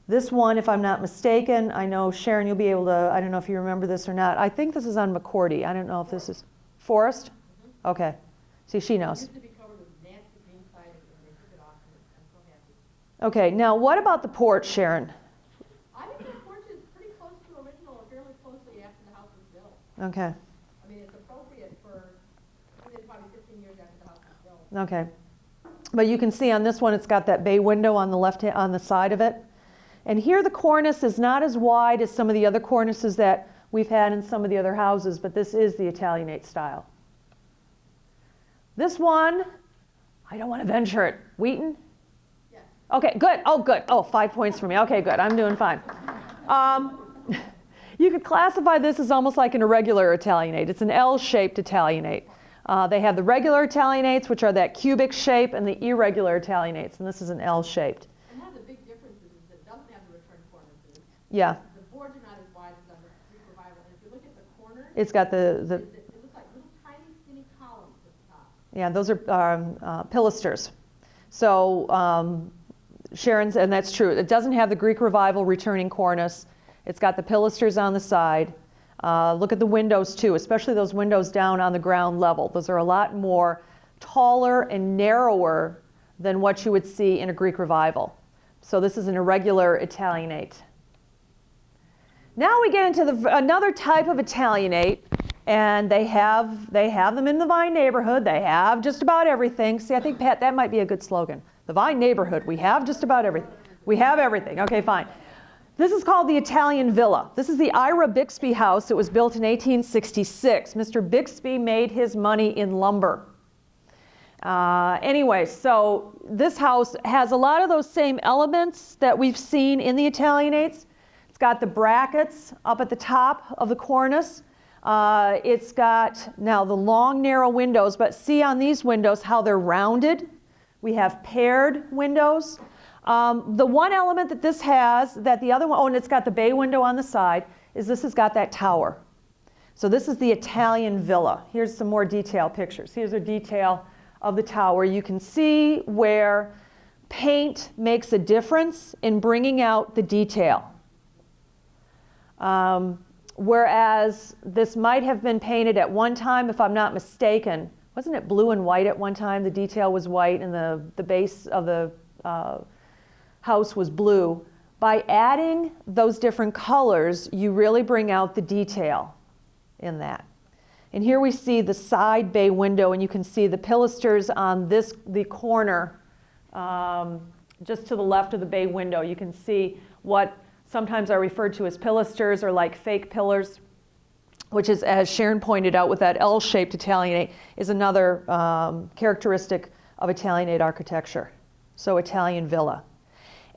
This one, if I'm not mistaken, I know Sharon, you'll be able to, I don't know if you remember this or not. I think this is on McCourty. I don't know if this is Forest? Okay. See, she knows. Okay, now what about the porch, Sharon? I think the porch is pretty close to original, or fairly closely after the house was built. Okay. I mean, it's appropriate for within probably 15 years after the house was built. Okay. But you can see on this one, it's got that bay window on the left hand, on the side of it. And here the cornice is not as wide as some of the other cornices that we've had in some of the other houses, but this is the Italianate style. This one, I don't want to venture it. Wheaton? Yes. Okay, good. Oh, good. Oh, 5 points for me. Okay, good. I'm doing fine. You could classify this as almost like an irregular Italianate. It's an L-shaped Italianate. They have the regular Italianates, which are that cubic shape, and the irregular Italianates, and this is an L-shaped. And one of the big differences is that it doesn't have the return cornices. Yeah. The boards are not as wide as on the Greek Revival, and if you look at the corners, It's got it looks like little tiny skinny columns at the top. yeah, those are pilasters. So Sharon's, and that's true. It doesn't have the Greek Revival returning cornice. It's got the pilasters on the side. Look at the windows too, especially those windows down on the ground level. Those are a lot more taller and narrower than what you would see in a Greek Revival. So this is an irregular Italianate. Now we get into another type of Italianate, and they have them in the Vine neighborhood. They have just about everything. See, I think, Pat, that might be a good slogan. The Vine neighborhood, we have just about everything. We have everything. Okay, fine. This is called the Italian Villa. This is the Ira Bixby house. It was built in 1866. Mr. Bixby made his money in lumber. Anyway, so this house has a lot of those same elements that we've seen in the Italianates. It's got the brackets up at the top of the cornice. It's got now the long, narrow windows, but see on these windows how they're rounded. We have paired windows. The one element that this has that the other one, oh, and it's got the bay window on the side, is this has got that tower. So this is the Italian Villa. Here's some more detailed pictures. Here's a detail of the tower. You can see where paint makes a difference in bringing out the detail. Whereas this might have been painted at one time, if I'm not mistaken, wasn't it blue and white at one time? The detail was white and the base of the house was blue. By adding those different colors, you really bring out the detail in that. And here we see the side bay window, and you can see the pilasters on the corner just to the left of the bay window. You can see what sometimes are referred to as pilasters or like fake pillars, which is, as Sharon pointed out with that L-shaped Italianate, is another characteristic of Italianate architecture. So Italian Villa.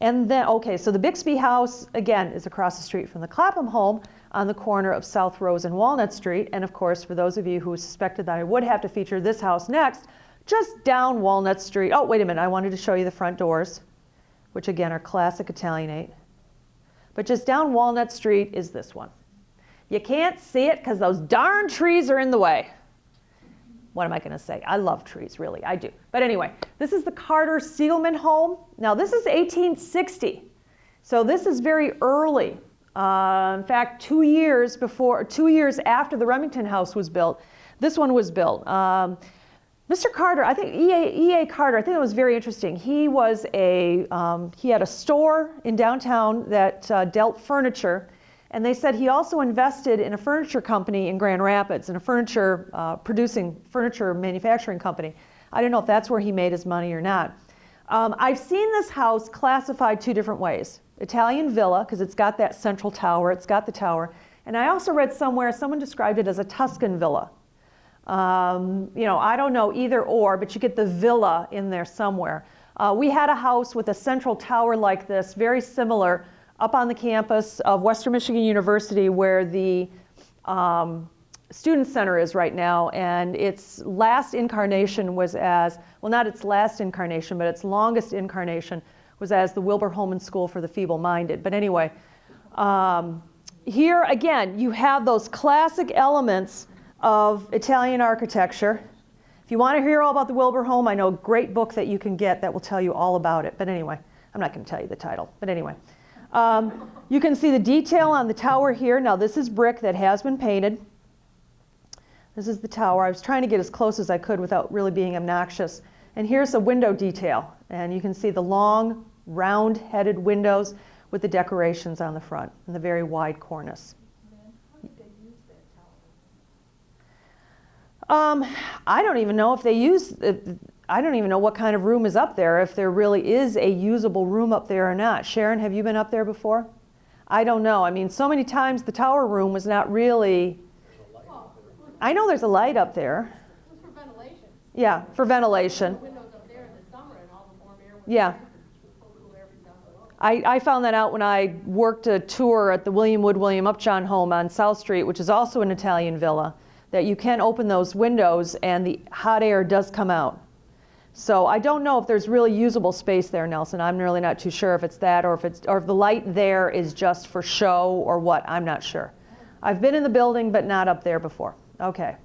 And then, okay, so the Bixby house, again, is across the street from the Clapham home on the corner of South Rose and Walnut Street. And of course, for those of you who suspected that I would have to feature this house next, just down Walnut Street. Oh, wait a minute, I wanted to show you the front doors, which again are classic Italianate. But just down Walnut Street is this one. You can't see it because those darn trees are in the way. What am I going to say? I love trees, really, I do. But anyway, this is the Carter Siegelman home. Now this is 1860, so this is very early. In fact, 2 years after the Remington house was built, this one was built. Mr. Carter, I think E.A. Carter, I think it was very interesting. He had a store in downtown that dealt furniture. And they said he also invested in a furniture company in Grand Rapids, in a producing furniture manufacturing company. I don't know if that's where he made his money or not. I've seen this house classified 2 different ways. Italian Villa, because it's got that central tower, it's got the tower. And I also read somewhere, someone described it as a Tuscan villa. I don't know either or, but you get the villa in there somewhere. We had a house with a central tower like this, very similar, up on the campus of Western Michigan University, where the Student Center is right now, and its last incarnation was as, well, not its last incarnation, but its longest incarnation was as the Wilbur Holman School for the Feeble-Minded. But anyway, here again, you have those classic elements of Italian architecture. If you want to hear all about the Wilbur Home, I know a great book that you can get that will tell you all about it. But anyway, I'm not going to tell you the title, but anyway. You can see the detail on the tower here. Now this is brick that has been painted. This is the tower. I was trying to get as close as I could without really being obnoxious. And here's a window detail. And you can see the long, round-headed windows with the decorations on the front and the very wide cornice. How did they use that tower? I don't even know if they use, I don't even know what kind of room is up there, if there really is a usable room up there or not. Sharon, have you been up there before? I don't know. I mean, so many times the tower room was not really, I know there's a light up there. It was for ventilation. Yeah, for ventilation. The windows up there in the summer and all the warm air was Yeah. cool air from down below. I found that out when I worked a tour at the William Wood, William Upjohn home on South Street, which is also an Italian villa, that you can open those windows and the hot air does come out. So I don't know if there's really usable space there, Nelson. I'm really not too sure if it's that or if the light there is just for show or what. I'm not sure. I've been in the building but not up there before. Okay.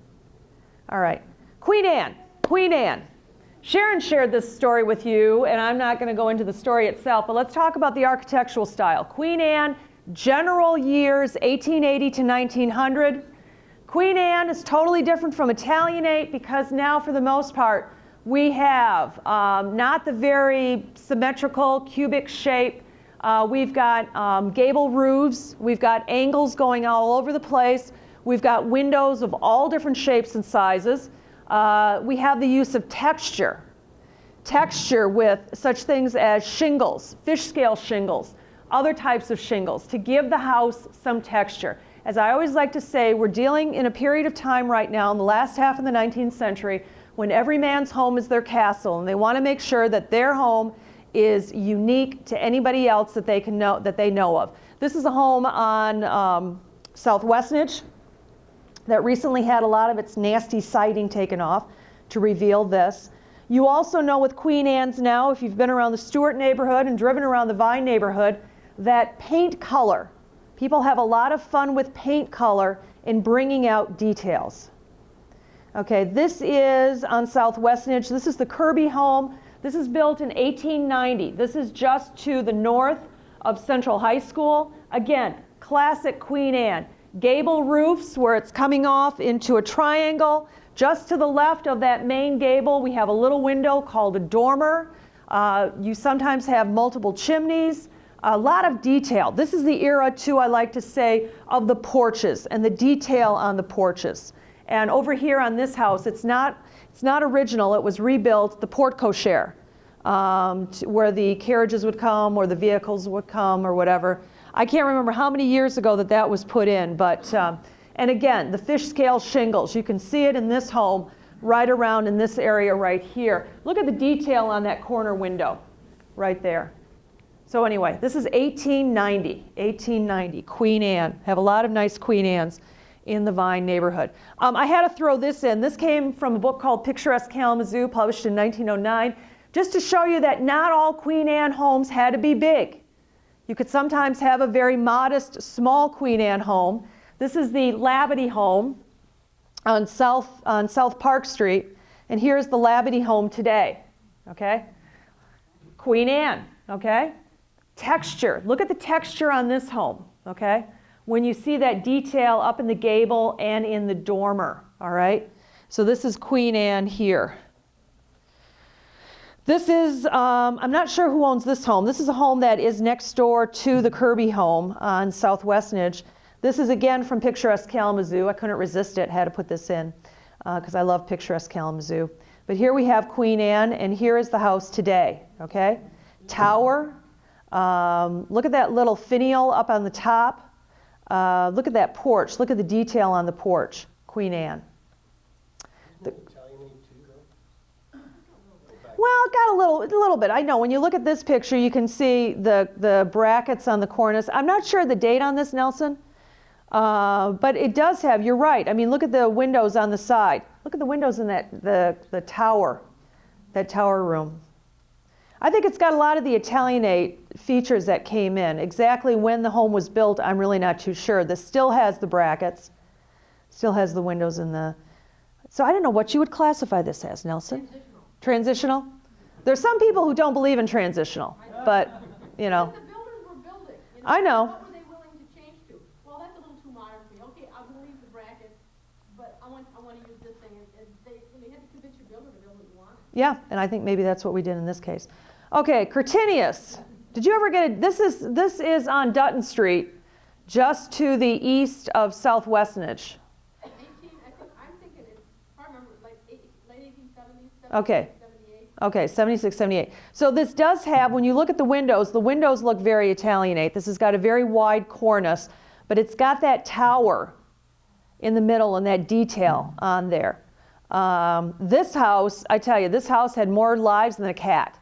All right. Queen Anne. Queen Anne. Sharon shared this story with you, and I'm not going to go into the story itself, but let's talk about the architectural style. Queen Anne, general years 1880 to 1900. Queen Anne is totally different from Italianate because now, for the most part, we have not the very symmetrical cubic shape. We've got gable roofs. We've got angles going all over the place. We've got windows of all different shapes and sizes. We have the use of texture. Texture with such things as shingles, fish scale shingles, other types of shingles to give the house some texture. As I always like to say, we're dealing in a period of time right now in the last half of the 19th century when every man's home is their castle, and they want to make sure that their home is unique to anybody else that they know of. This is a home on South Westnedge that recently had a lot of its nasty siding taken off to reveal this. You also know with Queen Anne's now, if you've been around the Stewart neighborhood and driven around the Vine neighborhood, that paint color. People have a lot of fun with paint color in bringing out details. Okay, this is on South Westnedge. This is the Kirby home. This is built in 1890. This is just to the north of Central High School. Again, classic Queen Anne. Gable roofs where it's coming off into a triangle. Just to the left of that main gable, we have a little window called a dormer. You sometimes have multiple chimneys. A lot of detail. This is the era, too, I like to say, of the porches and the detail on the porches. And over here on this house, it's not original. It was rebuilt, the porte cochere, where the carriages would come or the vehicles would come or whatever. I can't remember how many years ago that was put in, but, and again, the fish scale shingles. You can see it in this home right around in this area right here. Look at the detail on that corner window right there. So anyway, this is 1890, Queen Anne. Have a lot of nice Queen Annes in the Vine neighborhood. I had to throw this in. This came from a book called Picturesque Kalamazoo, published in 1909, just to show you that not all Queen Anne homes had to be big. You could sometimes have a very modest, small Queen Anne home. This is the Labadie home on South Park Street, and here's the Labadie home today. Okay, Queen Anne. Okay, texture. Look at the texture on this home. Okay, when you see that detail up in the gable and in the dormer. All right, so this is Queen Anne here. This is, I'm not sure who owns this home. This is a home that is next door to the Kirby home on South Westnedge. This is again from Picturesque Kalamazoo. I couldn't resist it, had to put this in because I love Picturesque Kalamazoo. But here we have Queen Anne, and here is the house today, okay? Tower, look at that little finial up on the top. Look at that porch, look at the detail on the porch, Queen Anne. Well, it got a little bit. I know when you look at this picture, you can see the brackets on the cornice. I'm not sure the date on this, Nelson, but it does have. You're right. I mean, look at the windows on the side. Look at the windows in the tower, that tower room. I think it's got a lot of the Italianate features that came in. Exactly when the home was built, I'm really not too sure. This still has the brackets, still has the windows in the. So I don't know what you would classify this as, Nelson. Transitional? There's some people who don't believe in transitional, but, you know. The builders were building, And I know. what were they willing to change to? Well, that's a little too modern for me. Okay, I'm gonna leave the brackets, but I want to use this thing, and they had to convince your builder to build what you wanted. Yeah, and I think maybe that's what we did in this case. Okay, Curtinius. Did you ever get it? This is on Dutton Street, just to the east of South Westonage. I'm thinking it's, if I remember, like late 1870s, Okay. 78. Okay, 76, 78. So this does have, when you look at the windows look very Italianate. This has got a very wide cornice, but it's got that tower in the middle and that detail on there. This house, I tell you, this house had more lives than a cat.